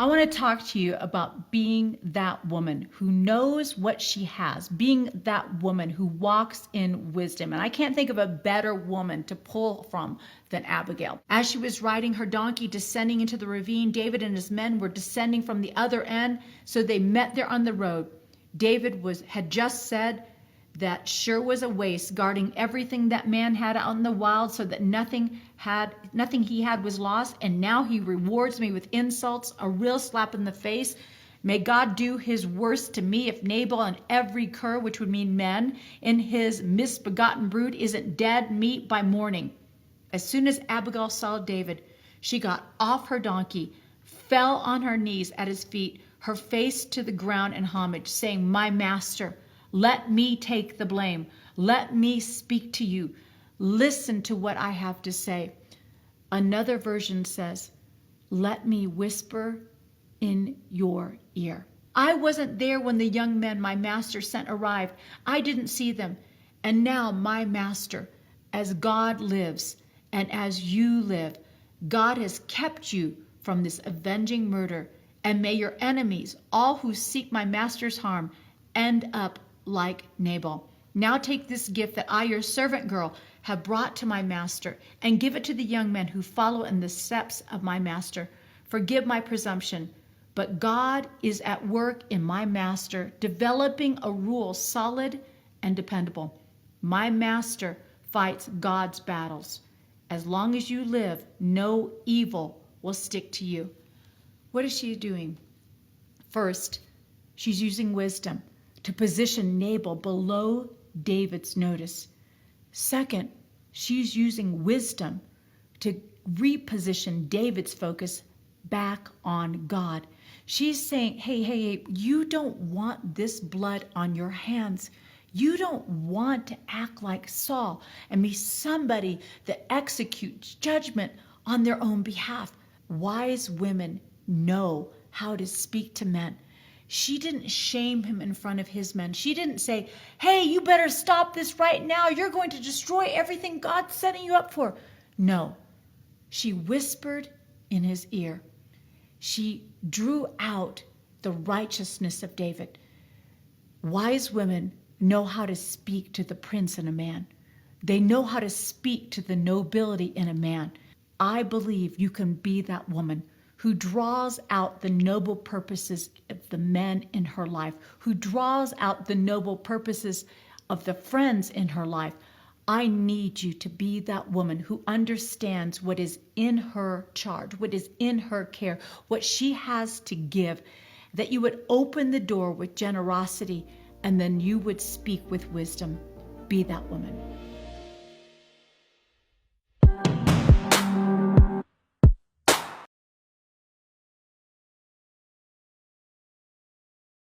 I want to talk to you about being that woman who knows what she has, being that woman who walks in wisdom. And I can't think of a better woman to pull from than Abigail. As she was riding her donkey descending into the ravine, David and his men were descending from the other end, so they met there on the road. David had just said that sure was a waste, guarding everything that man had out in the wild so that nothing he had was lost. And now he rewards me with insults, a real slap in the face. May God do his worst to me if Nabal and every cur, which would mean men, in his misbegotten brood isn't dead meat by morning. As soon as Abigail saw David, she got off her donkey, fell on her knees at his feet, her face to the ground in homage, saying, "My master, let me take the blame. Let me speak to you. Listen to what I have to say." Another version says, "Let me whisper in your ear." I wasn't there when the young men my master sent arrived. I didn't see them. And now, my master, as God lives and as you live, God has kept you from this avenging murder. And may your enemies, all who seek my master's harm, end up like Nabal. Now take this gift that I, your servant girl, have brought to my master, and give it to the young men who follow in the steps of my master. Forgive my presumption, but God is at work in my master, developing a rule solid and dependable. My master fights God's battles. As long as you live, no evil will stick to you. What is she doing? First, she's using wisdom to position Nabal below David's notice. Second, she's using wisdom to reposition David's focus back on God. She's saying, hey, you don't want this blood on your hands. You don't want to act like Saul and be somebody that executes judgment on their own behalf. Wise women know how to speak to men. She didn't shame him in front of his men. She didn't say, "Hey, you better stop this right now. You're going to destroy everything God's setting you up for." No, she whispered in his ear. She drew out the righteousness of David. Wise women know how to speak to the prince in a man. They know how to speak to the nobility in a man. I believe you can be that woman who draws out the noble purposes of the men in her life, who draws out the noble purposes of the friends in her life. I need you to be that woman who understands what is in her charge, what is in her care, what she has to give, that you would open the door with generosity, and then you would speak with wisdom. Be that woman.